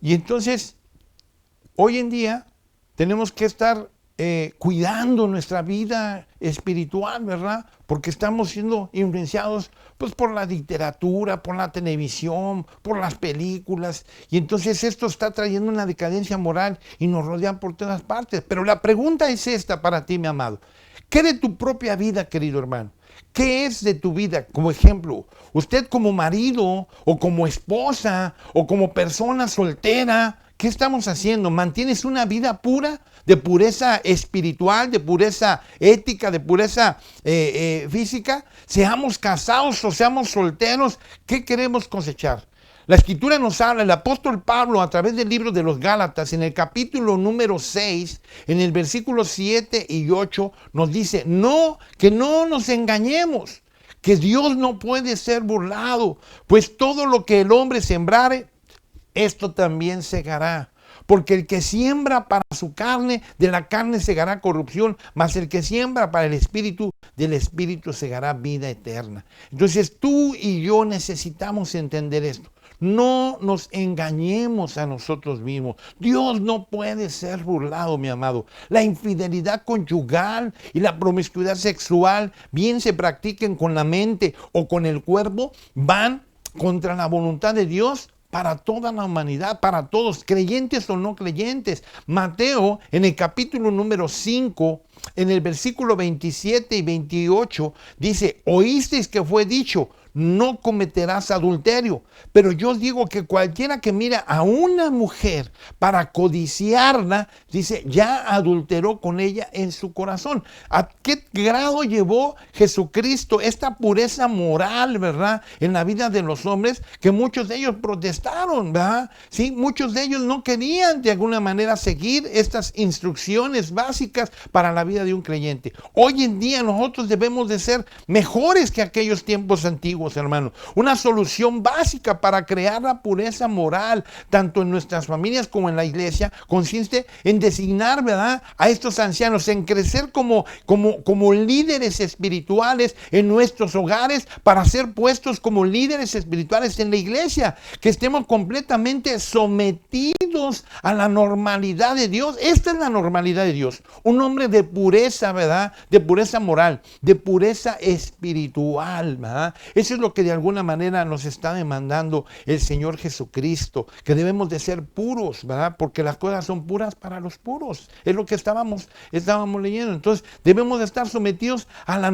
Y entonces, hoy en día, tenemos que estar cuidando nuestra vida espiritual, ¿verdad? Porque estamos siendo influenciados pues por la literatura, por la televisión, por las películas, y entonces esto está trayendo una decadencia moral y nos rodean por todas partes. Pero la pregunta es esta para ti, mi amado. ¿Qué de tu propia vida, querido hermano? ¿Qué es de tu vida? Como ejemplo, usted como marido o como esposa o como persona soltera, ¿qué estamos haciendo? ¿Mantienes una vida pura, de pureza espiritual, de pureza ética, de pureza física? Seamos casados o seamos solteros, ¿qué queremos cosechar? La Escritura nos habla, el apóstol Pablo, a través del libro de los Gálatas, en el capítulo número 6, en el versículo 7 y 8, nos dice, no, que no nos engañemos, que Dios no puede ser burlado, pues todo lo que el hombre sembrare, esto también segará. Porque el que siembra para su carne, de la carne segará corrupción, mas el que siembra para el Espíritu, del Espíritu segará vida eterna. Entonces tú y yo necesitamos entender esto. No nos engañemos a nosotros mismos. Dios no puede ser burlado, mi amado. La infidelidad conyugal y la promiscuidad sexual, bien se practiquen con la mente o con el cuerpo, van contra la voluntad de Dios para toda la humanidad, para todos, creyentes o no creyentes. Mateo, en el capítulo número 5, en el versículo 27 y 28, dice, oísteis que fue dicho, no cometerás adulterio. Pero yo os digo que cualquiera que mira a una mujer para codiciarla, dice, ya adulteró con ella en su corazón. ¿A qué grado llevó Jesucristo esta pureza moral, verdad, en la vida de los hombres? Que muchos de ellos protestaron, ¿verdad? Sí, muchos de ellos no querían de alguna manera seguir estas instrucciones básicas para la vida de un creyente. Hoy en día nosotros debemos de ser mejores que aquellos tiempos antiguos, hermanos. Una solución básica para crear la pureza moral, tanto en nuestras familias como en la iglesia, consiste en designar, ¿verdad?, a estos ancianos, en crecer como líderes espirituales en nuestros hogares, para ser puestos como líderes espirituales en la iglesia, que estemos completamente sometidos a la normalidad de Dios. Esta es la normalidad de Dios. Un hombre de pureza, ¿verdad?, de pureza moral, de pureza espiritual, ¿verdad? Eso es lo que de alguna manera nos está demandando el Señor Jesucristo, que debemos de ser puros, ¿verdad? Porque las cosas son puras para los puros. Es lo que estábamos leyendo. Entonces, debemos de estar sometidos a la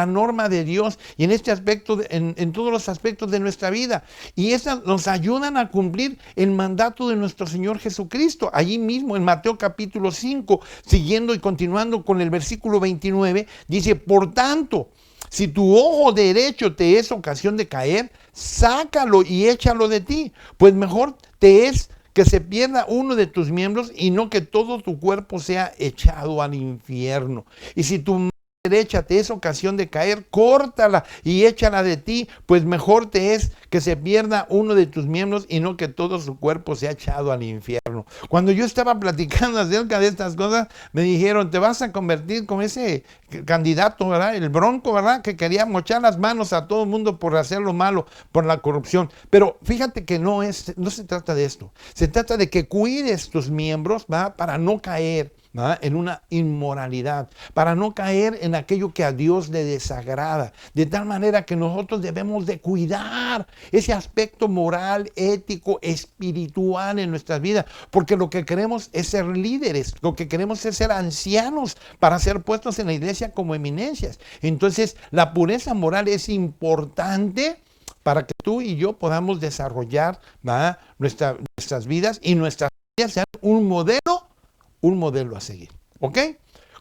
norma de Dios, y en este aspecto, en todos los aspectos de nuestra vida. Y esas nos ayudan a cumplir el mandato de nuestro Señor Jesucristo. Allí mismo en Mateo capítulo 5, siguiendo y continuando con el versículo 29, dice, por tanto, si tu ojo derecho te es ocasión de caer, sácalo y échalo de ti, pues mejor te es que se pierda uno de tus miembros y no que todo tu cuerpo sea echado al infierno. Y si tu derecha te es ocasión de caer, córtala y échala de ti, pues mejor te es que se pierda uno de tus miembros y no que todo su cuerpo sea echado al infierno. Cuando yo estaba platicando acerca de estas cosas, me dijeron, te vas a convertir como ese candidato, ¿verdad? El Bronco, ¿verdad? Que quería mochar las manos a todo el mundo por hacer lo malo, por la corrupción. Pero fíjate que no se trata de esto. Se trata de que cuides tus miembros, ¿verdad?, para no caer, ¿verdad?, en una inmoralidad, para no caer en aquello que a Dios le desagrada, de tal manera que nosotros debemos de cuidar ese aspecto moral, ético, espiritual en nuestras vidas, porque lo que queremos es ser líderes, lo que queremos es ser ancianos para ser puestos en la iglesia como eminencias. Entonces, la pureza moral es importante para que tú y yo podamos desarrollar, ¿verdad?, nuestras vidas, y nuestras vidas sean un modelo a seguir, ¿ok?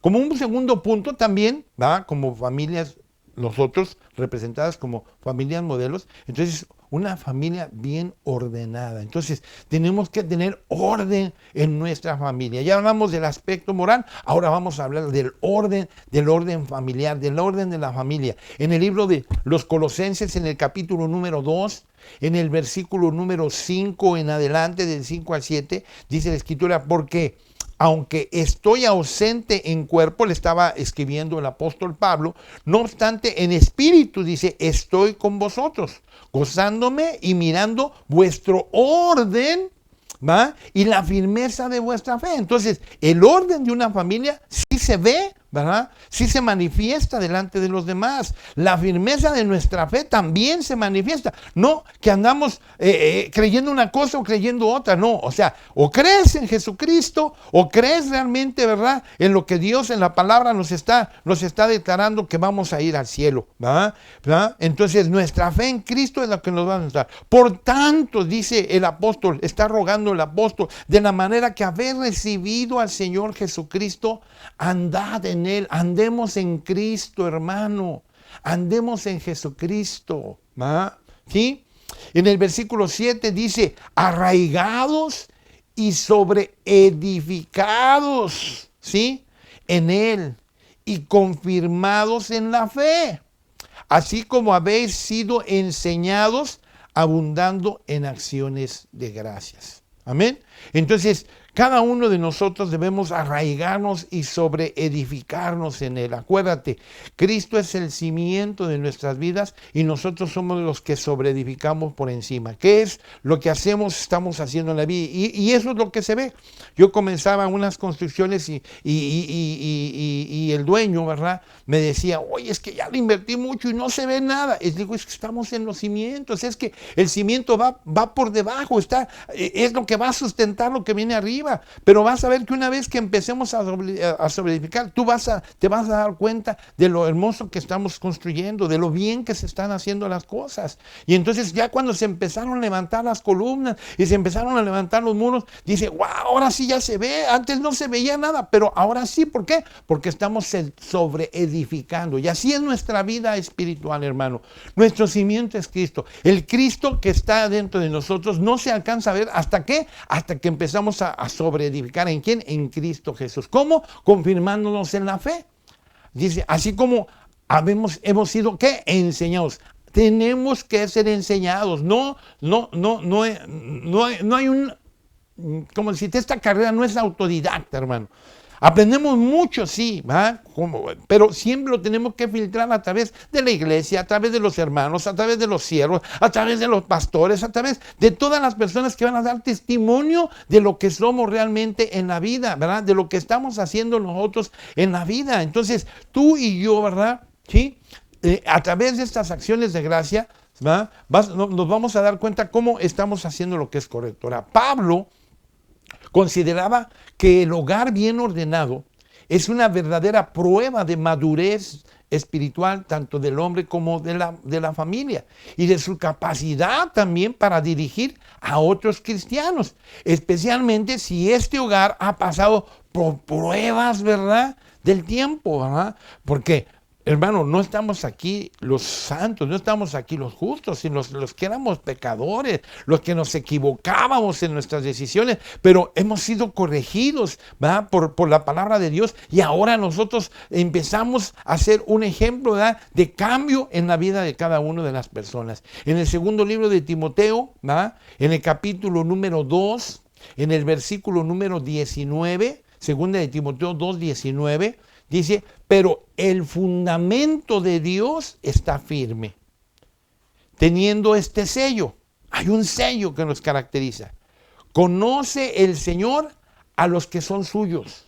Como un segundo punto también, ¿va?, como familias, nosotros representadas como familias modelos, entonces una familia bien ordenada. Entonces tenemos que tener orden en nuestra familia. Ya hablamos del aspecto moral, ahora vamos a hablar del orden familiar, del orden de la familia. En el libro de los Colosenses, en el capítulo número 2, en el versículo número 5 en adelante, del 5 al 7, dice la Escritura, porque aunque estoy ausente en cuerpo, le estaba escribiendo el apóstol Pablo, no obstante en espíritu, dice, estoy con vosotros, gozándome y mirando vuestro orden ¿va? Y la firmeza de vuestra fe. Entonces, el orden de una familia sí se ve, ¿verdad? Sí se manifiesta delante de los demás. La firmeza de nuestra fe también se manifiesta. No que andamos creyendo una cosa o creyendo otra, no. O sea, o crees en Jesucristo o crees realmente, ¿verdad? En lo que Dios en la palabra nos está declarando que vamos a ir al cielo, ¿verdad? Entonces, nuestra fe en Cristo es lo que nos va a dar. Por tanto, dice el apóstol, está rogando el apóstol, de la manera que habéis recibido al Señor Jesucristo, andad en Él, andemos en Cristo, hermano, andemos en Jesucristo, ¿va? ¿Sí? En el versículo 7 dice, arraigados y sobreedificados, ¿sí? En Él y confirmados en la fe, así como habéis sido enseñados, abundando en acciones de gracias. Amén. Entonces, cada uno de nosotros debemos arraigarnos y sobreedificarnos en Él. Acuérdate, Cristo es el cimiento de nuestras vidas y nosotros somos los que sobreedificamos por encima. ¿Qué es lo que hacemos, estamos haciendo en la vida? Y eso es lo que se ve. Yo comenzaba unas construcciones y el dueño, ¿verdad? Me decía, oye, es que ya le invertí mucho y no se ve nada. Y digo, es que estamos en los cimientos, es que el cimiento va por debajo, es lo que va a sustentar lo que viene arriba. Pero vas a ver que una vez que empecemos a sobreedificar, te vas a dar cuenta de lo hermoso que estamos construyendo, de lo bien que se están haciendo las cosas. Y entonces ya cuando se empezaron a levantar las columnas y se empezaron a levantar los muros, dice, wow, ahora sí ya se ve, antes no se veía nada, pero ahora sí, ¿por qué? Porque estamos sobreedificando. Y así es nuestra vida espiritual, hermano. Nuestro cimiento es Cristo. El Cristo que está dentro de nosotros no se alcanza a ver, ¿hasta qué? Hasta que empezamos a sobreedificar. ¿En quién? En Cristo Jesús. ¿Cómo? Confirmándonos en la fe. Dice, así como hemos sido, ¿qué? Enseñados. Tenemos que ser enseñados. No hay un, como decirte, esta carrera no es autodidacta, hermano. Aprendemos mucho, sí, ¿va? Pero siempre lo tenemos que filtrar a través de la iglesia, a través de los hermanos, a través de los siervos, a través de los pastores, a través de todas las personas que van a dar testimonio de lo que somos realmente en la vida, ¿verdad? De lo que estamos haciendo nosotros en la vida. Entonces, tú y yo, ¿verdad? ¿Sí? A través de estas acciones de gracia, ¿verdad? Nos vamos a dar cuenta cómo estamos haciendo lo que es correcto. Ahora, Pablo consideraba que el hogar bien ordenado es una verdadera prueba de madurez espiritual tanto del hombre como de la familia y de su capacidad también para dirigir a otros cristianos, especialmente si este hogar ha pasado por pruebas, ¿verdad?, del tiempo, ¿verdad? Porque, hermano, no estamos aquí los santos, no estamos aquí los justos, sino los que éramos pecadores, los que nos equivocábamos en nuestras decisiones, pero hemos sido corregidos, ¿verdad?, por la palabra de Dios, y ahora nosotros empezamos a ser un ejemplo, ¿verdad?, de cambio en la vida de cada una de las personas. En el segundo libro de Timoteo, ¿verdad?, en el capítulo número 2, en el versículo número 19, segunda de Timoteo 2, 19, dice, pero el fundamento de Dios está firme, teniendo este sello. Hay un sello que nos caracteriza. Conoce el Señor a los que son suyos,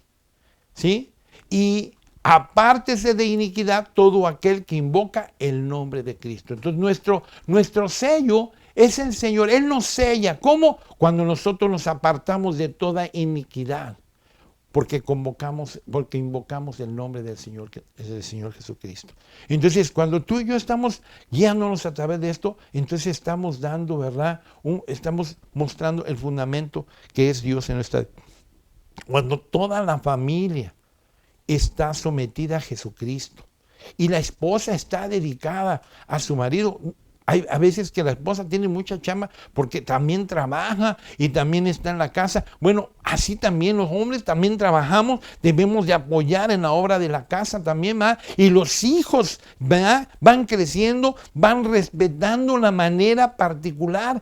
¿sí? Y apártese de iniquidad todo aquel que invoca el nombre de Cristo. Entonces nuestro sello es el Señor. Él nos sella. ¿Cómo? Cuando nosotros nos apartamos de toda iniquidad. Porque invocamos el nombre del Señor, que es el Señor Jesucristo. Entonces, cuando tú y yo estamos guiándonos a través de esto, entonces estamos dando, ¿verdad? Estamos mostrando el fundamento que es Dios en nuestra vida. Cuando toda la familia está sometida a Jesucristo y la esposa está dedicada a su marido. Hay a veces que la esposa tiene mucha chamba porque también trabaja y también está en la casa. Bueno, así también los hombres también trabajamos, debemos de apoyar en la obra de la casa también, ¿verdad? Y los hijos, ¿verdad?, van creciendo, van respetando de manera particular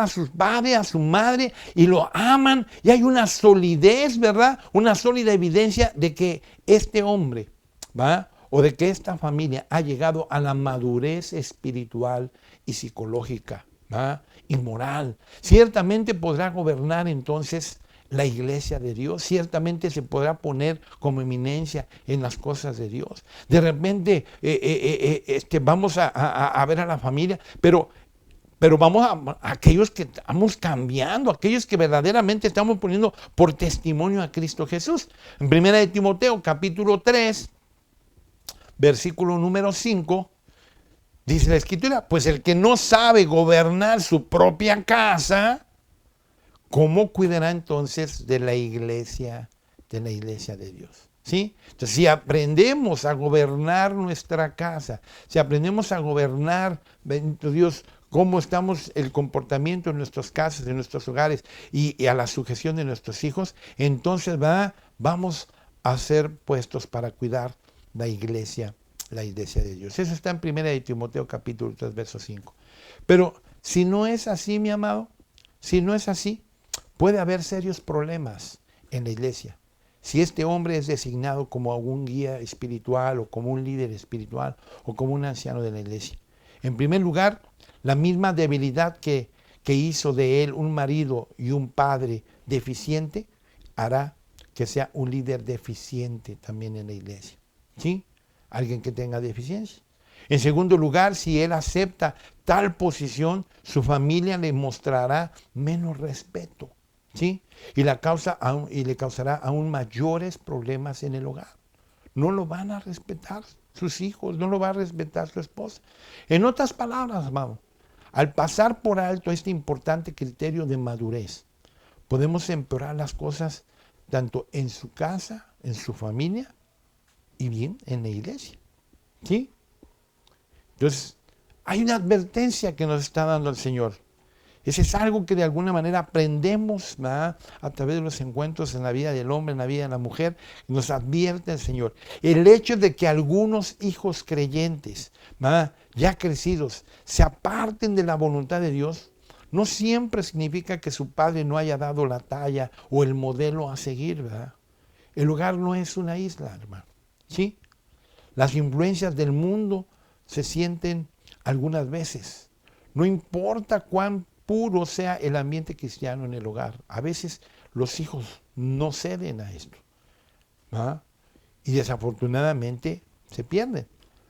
a sus padres, a su madre, y lo aman, y hay una solidez, ¿verdad?, una sólida evidencia de que este hombre, ¿verdad?, o de que esta familia ha llegado a la madurez espiritual y psicológica, inmoral. Ciertamente podrá gobernar entonces la iglesia de Dios, ciertamente se podrá poner como eminencia en las cosas de Dios. De repente vamos a ver a la familia, pero vamos a aquellos que estamos cambiando, aquellos que verdaderamente estamos poniendo por testimonio a Cristo Jesús. En 1 de Timoteo, capítulo 3, versículo número 5, dice la Escritura, pues el que no sabe gobernar su propia casa, ¿cómo cuidará entonces de la iglesia de Dios? ¿Sí? Entonces, si aprendemos a gobernar nuestra casa, si aprendemos a gobernar, bendito Dios, cómo estamos, el comportamiento en nuestras casas, en nuestros hogares y a la sujeción de nuestros hijos, entonces vamos a ser puestos para cuidar la iglesia de Dios. Eso está en 1 de Timoteo capítulo 3, verso 5. Pero si no es así, mi amado, si no es así, puede haber serios problemas en la iglesia. Si este hombre es designado como un guía espiritual o como un líder espiritual o como un anciano de la iglesia. En primer lugar, la misma debilidad que hizo de él un marido y un padre deficiente, hará que sea un líder deficiente también en la iglesia. ¿Sí? Alguien que tenga deficiencia. En segundo lugar, si él acepta tal posición, su familia le mostrará menos respeto. ¿Sí? Y le causará aún mayores problemas en el hogar. No lo van a respetar sus hijos, no lo va a respetar su esposa. En otras palabras, hermano, al pasar por alto este importante criterio de madurez, podemos empeorar las cosas tanto en su casa, en su familia y bien en la iglesia. ¿Sí? Entonces, hay una advertencia que nos está dando el Señor. Ese es algo que de alguna manera aprendemos a través de los encuentros en la vida del hombre, en la vida de la mujer. Nos advierte el Señor. El hecho de que algunos hijos creyentes, ya crecidos, se aparten de la voluntad de Dios, no siempre significa que su padre no haya dado la talla o el modelo a seguir, ¿verdad? El hogar no es una isla, hermano. ¿Sí? Las influencias del mundo se sienten algunas veces. No importa cuán puro sea el ambiente cristiano en el hogar. A veces los hijos no ceden a esto. Y desafortunadamente se pierden.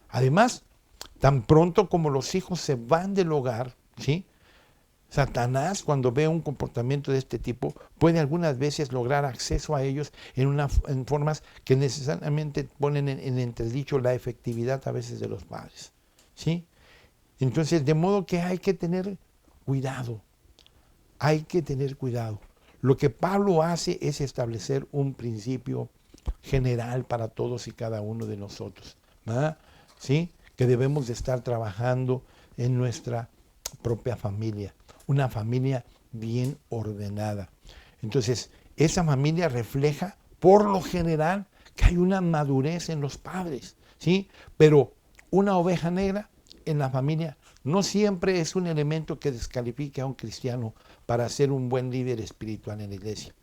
Además, tan pronto como los hijos se van del hogar, ¿sí? Satanás, cuando ve un comportamiento de este tipo, puede algunas veces lograr acceso a ellos en formas que necesariamente ponen en entredicho la efectividad a veces de los padres. ¿Sí? Entonces, de modo que hay que tener cuidado. Hay que tener cuidado. Lo que Pablo hace es establecer un principio general para todos y cada uno de nosotros. ¿Sí? Que debemos de estar trabajando en nuestra propia familia. Una familia bien ordenada. Entonces, esa familia refleja, por lo general, que hay una madurez en los padres, ¿sí? Pero una oveja negra en la familia no siempre es un elemento que descalifique a un cristiano para ser un buen líder espiritual en la iglesia.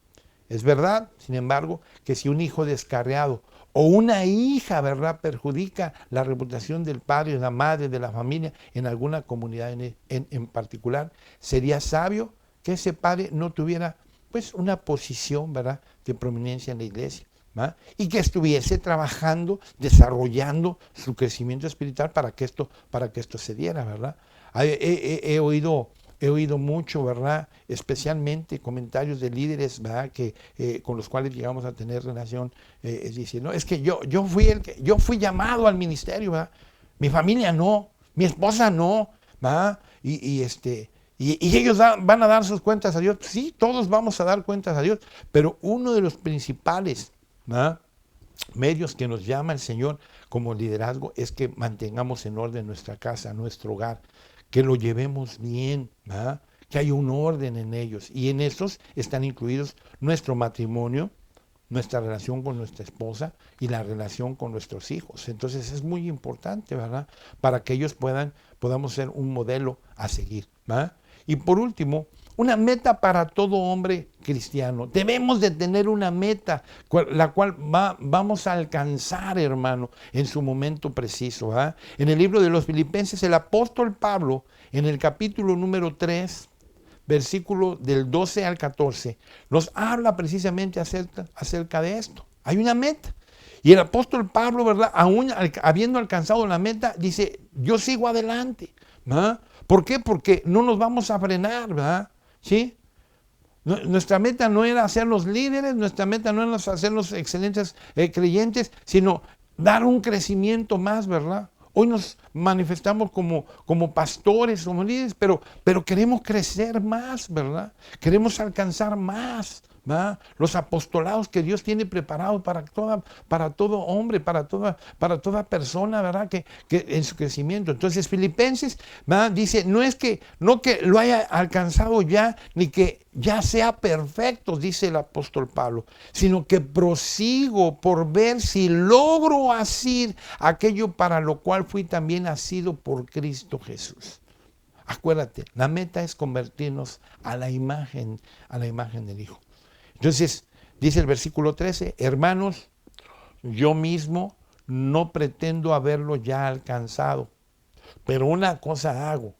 Es verdad, sin embargo, que si un hijo descarriado o una hija, ¿verdad?, perjudica la reputación del padre, de la madre, de la familia en alguna comunidad en particular, sería sabio que ese padre no tuviera pues una posición, ¿verdad?, de prominencia en la iglesia, ¿verdad?, y que estuviese trabajando, desarrollando su crecimiento espiritual para que esto se diera, ¿verdad? He oído mucho, ¿verdad?, especialmente comentarios de líderes, ¿verdad?, que con los cuales llegamos a tener relación, diciendo, es que yo fui llamado al ministerio, ¿verdad? Mi familia no, mi esposa no, ¿verdad? Y ellos van a dar sus cuentas a Dios. Sí, todos vamos a dar cuentas a Dios, pero uno de los principales, ¿verdad?, medios que nos llama el Señor como liderazgo es que mantengamos en orden nuestra casa, nuestro hogar, que lo llevemos bien, ¿verdad?, que haya un orden en ellos. Y en estos están incluidos nuestro matrimonio, nuestra relación con nuestra esposa y la relación con nuestros hijos. Entonces es muy importante, ¿verdad? Para que ellos podamos ser un modelo a seguir, ¿verdad? Y por último, una meta para todo hombre cristiano. Debemos de tener una meta, la cual vamos a alcanzar, hermano, en su momento preciso, ¿verdad? En el libro de los Filipenses, el apóstol Pablo, en el capítulo número 3, versículo del 12 al 14, nos habla precisamente acerca de esto. Hay una meta. Y el apóstol Pablo, ¿verdad? Aún habiendo alcanzado la meta, dice, yo sigo adelante, ¿verdad? ¿Por qué? Porque no nos vamos a frenar, ¿verdad? ¿Sí? Nuestra meta no era ser los líderes, nuestra meta no era ser los excelentes creyentes, sino dar un crecimiento más, ¿verdad? Hoy nos manifestamos como pastores, como líderes, pero queremos crecer más, ¿verdad? Queremos alcanzar más, ¿verdad? Los apostolados que Dios tiene preparados para todo hombre, para toda persona, ¿verdad? Que en su crecimiento. Entonces, Filipenses, ¿verdad? Dice, no que lo haya alcanzado ya, ni que ya sea perfecto, dice el apóstol Pablo, sino que prosigo por ver si logro hacer aquello para lo cual fui también asido por Cristo Jesús. Acuérdate, la meta es convertirnos a la imagen del Hijo. Entonces, dice el versículo 13, hermanos, yo mismo no pretendo haberlo ya alcanzado, pero una cosa hago,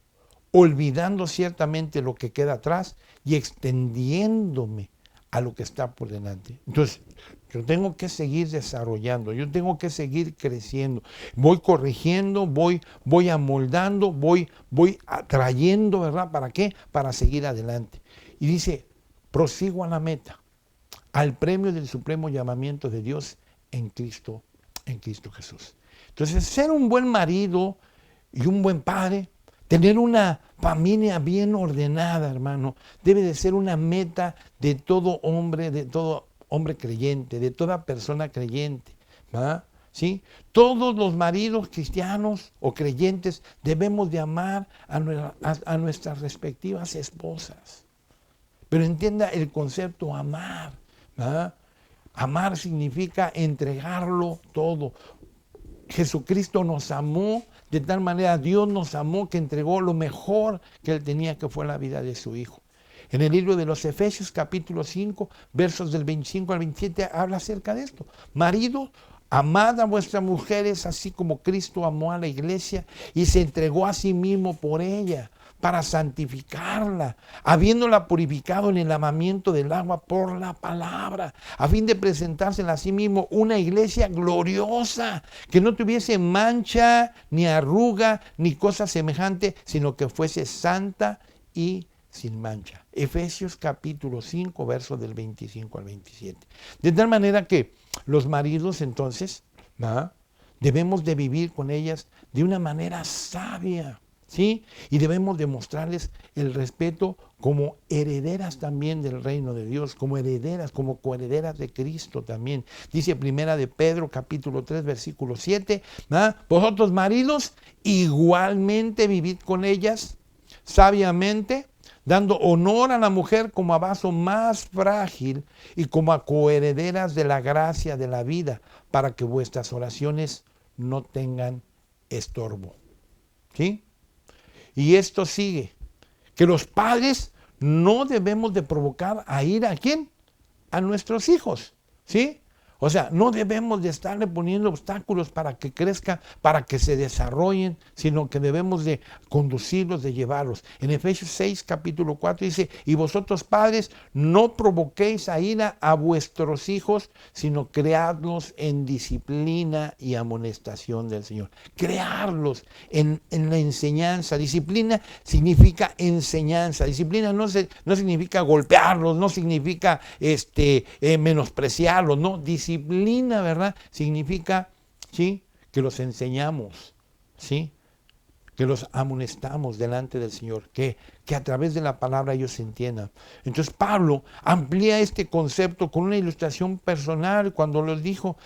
olvidando ciertamente lo que queda atrás y extendiéndome a lo que está por delante. Entonces, yo tengo que seguir desarrollando, yo tengo que seguir creciendo, voy corrigiendo, voy amoldando, voy atrayendo, ¿verdad? ¿Para qué? Para seguir adelante. Y dice, prosigo a la meta, al premio del supremo llamamiento de Dios en Cristo Jesús. Entonces, ser un buen marido y un buen padre, tener una familia bien ordenada, hermano, debe de ser una meta de todo hombre creyente, de toda persona creyente, ¿verdad? ¿Sí? Todos los maridos cristianos o creyentes debemos de amar a nuestras respectivas esposas. Pero entienda el concepto amar, ¿verdad? Amar significa entregarlo todo. Jesucristo nos amó de tal manera, Dios nos amó que entregó lo mejor que Él tenía, que fue la vida de su Hijo. En el libro de los Efesios, capítulo 5, versos del 25 al 27, habla acerca de esto. Marido, amad a vuestras mujeres así como Cristo amó a la iglesia y se entregó a sí mismo por ella, para santificarla, habiéndola purificado en el lavamiento del agua por la palabra, a fin de presentársela a sí mismo una iglesia gloriosa, que no tuviese mancha, ni arruga, ni cosa semejante, sino que fuese santa y sin mancha. Efesios capítulo 5, versos del 25 al 27. De tal manera que los maridos entonces, ¿verdad?, debemos de vivir con ellas de una manera sabia, ¿sí? Y debemos demostrarles el respeto como herederas también del reino de Dios, como herederas, como coherederas de Cristo también. Dice primera de Pedro, capítulo 3, versículo 7, ¿verdad? Vosotros maridos, igualmente vivid con ellas sabiamente, dando honor a la mujer como a vaso más frágil y como a coherederas de la gracia de la vida, para que vuestras oraciones no tengan estorbo. ¿Sí? Y esto sigue, que los padres no debemos de provocar a ira, ¿a quién? A nuestros hijos, ¿sí? O sea, no debemos de estarle poniendo obstáculos para que crezcan, para que se desarrollen, sino que debemos de conducirlos, de llevarlos. En Efesios 6, capítulo 4 dice, y vosotros padres no provoquéis a ira a vuestros hijos, sino creadlos en disciplina y amonestación del Señor. Crearlos en la enseñanza. Disciplina significa enseñanza. Disciplina no significa golpearlos, no significa menospreciarlos, no. Disciplina, ¿verdad? Significa, ¿sí?, que los enseñamos, ¿sí?, que los amonestamos delante del Señor, que a través de la palabra ellos entiendan. Entonces Pablo amplía este concepto con una ilustración personal cuando dijo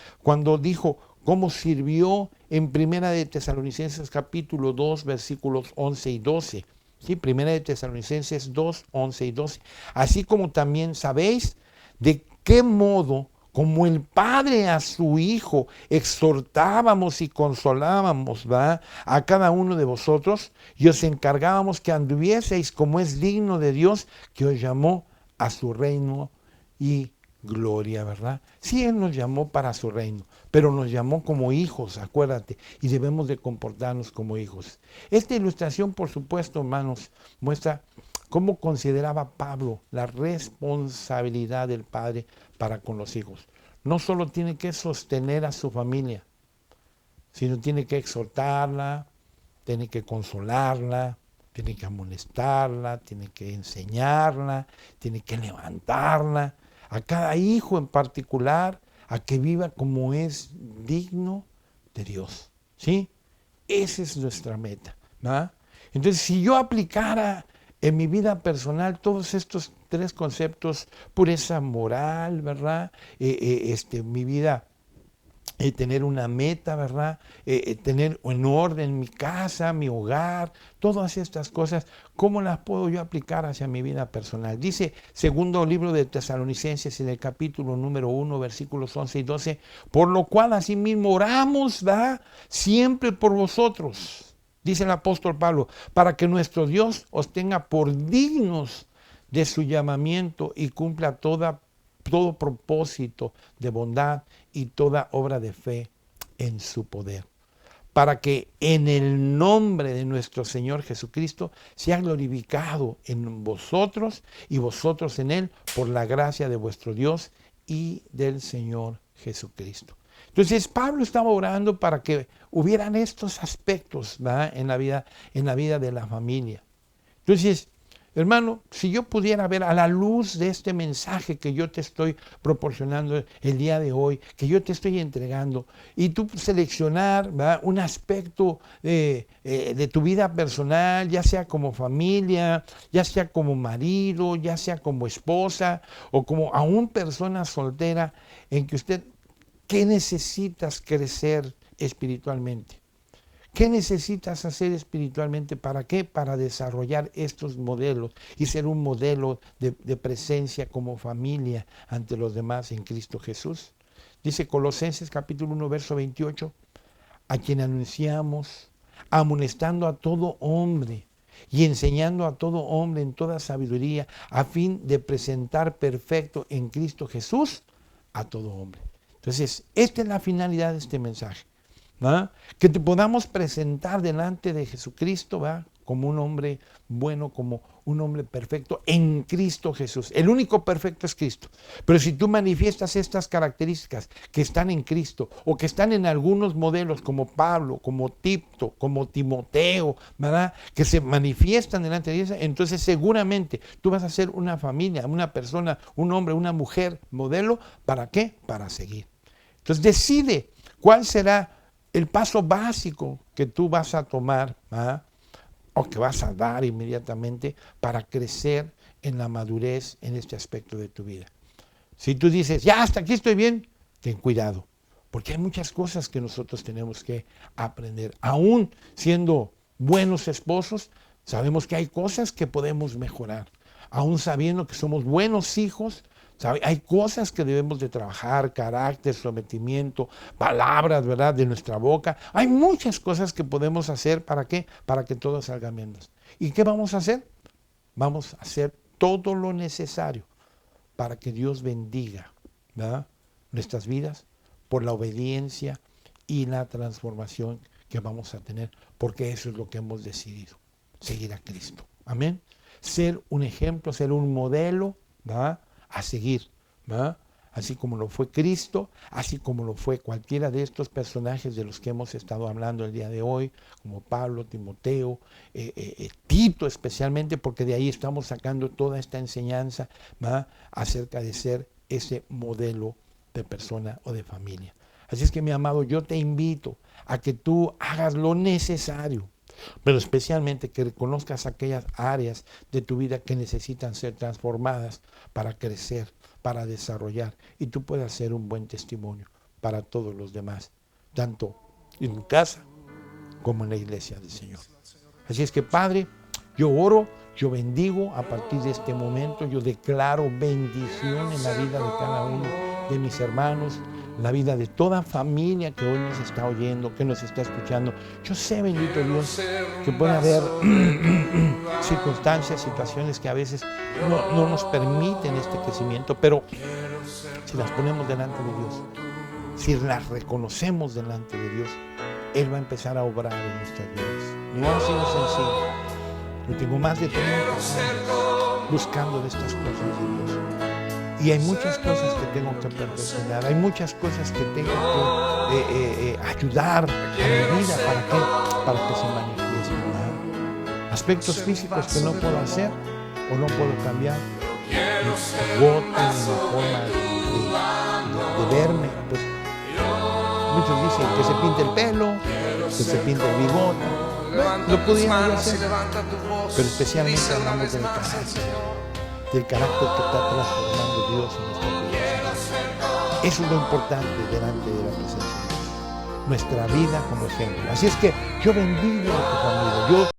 cómo sirvió en Primera de Tesalonicenses capítulo 2, versículos 11 y 12. ¿Sí? Primera de Tesalonicenses 2, 11 y 12. Así como también sabéis de qué modo como el Padre a su Hijo, exhortábamos y consolábamos, ¿va?, a cada uno de vosotros, y os encargábamos que anduvieseis como es digno de Dios, que os llamó a su reino y gloria, ¿verdad? Sí, Él nos llamó para su reino, pero nos llamó como hijos, acuérdate, y debemos de comportarnos como hijos. Esta ilustración, por supuesto, hermanos, muestra cómo consideraba Pablo la responsabilidad del padre para con los hijos. No solo tiene que sostener a su familia, sino tiene que exhortarla, tiene que consolarla, tiene que amonestarla, tiene que enseñarla, tiene que levantarla, a cada hijo en particular, a que viva como es digno de Dios, ¿sí? Esa es nuestra meta, ¿verdad? Entonces, si yo aplicara en mi vida personal todos estos tres conceptos, pureza moral, ¿verdad? Mi vida, tener una meta, ¿verdad? Tener en orden mi casa, mi hogar, todas estas cosas, ¿cómo las puedo yo aplicar hacia mi vida personal? Dice, segundo libro de Tesalonicenses, en el capítulo número 1, versículos 11 y 12, por lo cual asimismo oramos, ¿verdad?, siempre por vosotros, dice el apóstol Pablo, para que nuestro Dios os tenga por dignos de su llamamiento y cumpla todo propósito de bondad y toda obra de fe en su poder, para que en el nombre de nuestro Señor Jesucristo sea glorificado en vosotros y vosotros en Él por la gracia de vuestro Dios y del Señor Jesucristo. Entonces Pablo estaba orando para que hubieran estos aspectos, ¿verdad?, en la vida de la familia. Entonces, hermano, si yo pudiera ver a la luz de este mensaje que yo te estoy proporcionando el día de hoy, que yo te estoy entregando, y tú seleccionar, ¿verdad?, un aspecto de tu vida personal, ya sea como familia, ya sea como marido, ya sea como esposa, o como aún persona soltera, en que usted, ¿qué necesitas crecer espiritualmente? ¿Qué necesitas hacer espiritualmente? ¿Para qué? Para desarrollar estos modelos y ser un modelo de presencia como familia ante los demás en Cristo Jesús. Dice Colosenses capítulo 1, verso 28, a quien anunciamos, amonestando a todo hombre y enseñando a todo hombre en toda sabiduría, a fin de presentar perfecto en Cristo Jesús a todo hombre. Entonces, esta es la finalidad de este mensaje. ¿Va? Que te podamos presentar delante de Jesucristo, ¿va?, como un hombre bueno, como un hombre perfecto en Cristo Jesús. El único perfecto es Cristo. Pero si tú manifiestas estas características que están en Cristo o que están en algunos modelos como Pablo, como Tito, como Timoteo, ¿verdad?, que se manifiestan delante de Dios, entonces seguramente tú vas a ser una familia, una persona, un hombre, una mujer modelo. ¿Para qué? Para seguir. Entonces decide cuál será el paso básico que tú vas a tomar, ¿ah?, o que vas a dar inmediatamente para crecer en la madurez en este aspecto de tu vida. Si tú dices, ya hasta aquí estoy bien, ten cuidado, porque hay muchas cosas que nosotros tenemos que aprender. Aún siendo buenos esposos, sabemos que hay cosas que podemos mejorar. Aún sabiendo que somos buenos hijos, hay cosas que debemos de trabajar, carácter, sometimiento, palabras, ¿verdad?, de nuestra boca. Hay muchas cosas que podemos hacer. ¿Para qué? Para que todo salga bien. ¿Y qué vamos a hacer? Vamos a hacer todo lo necesario para que Dios bendiga, ¿verdad?, nuestras vidas por la obediencia y la transformación que vamos a tener, porque eso es lo que hemos decidido, seguir a Cristo. Amén. Ser un ejemplo, ser un modelo, ¿verdad?, a seguir, ¿verdad?, así como lo fue Cristo, así como lo fue cualquiera de estos personajes de los que hemos estado hablando el día de hoy, como Pablo, Timoteo, Tito especialmente, porque de ahí estamos sacando toda esta enseñanza, ¿verdad?, acerca de ser ese modelo de persona o de familia. Así es que, mi amado, yo te invito a que tú hagas lo necesario, pero especialmente que reconozcas aquellas áreas de tu vida que necesitan ser transformadas para crecer, para desarrollar, y tú puedas ser un buen testimonio para todos los demás, tanto en casa como en la iglesia del Señor. Así es que, Padre, yo oro, yo bendigo a partir de este momento, yo declaro bendición en la vida de cada uno de mis hermanos, la vida de toda familia que hoy nos está oyendo, que nos está escuchando. Yo sé, bendito Dios, que puede haber circunstancias, situaciones que a veces no nos permiten este crecimiento, pero si las ponemos delante de Dios, si las reconocemos delante de Dios, Él va a empezar a obrar en nuestras vidas. No ha sido sencillo. Yo tengo más de 30 años buscando de estas cosas de Dios. Y hay muchas cosas que tengo que perfeccionar, hay muchas cosas que tengo que ayudar a mi vida para que se manifieste, ¿verdad? Aspectos físicos que no puedo hacer o no puedo cambiar, mi voto, mi forma de verme, pues muchos dicen que se pinte el pelo, que se pinte el bigote. Bueno, lo podíamos hacer, pero especialmente hablamos del carácter que está transformando Dios en nuestra vida. Eso es lo importante delante de la presencia de Dios. Nuestra vida como ejemplo. Así es que yo bendigo a tu familia.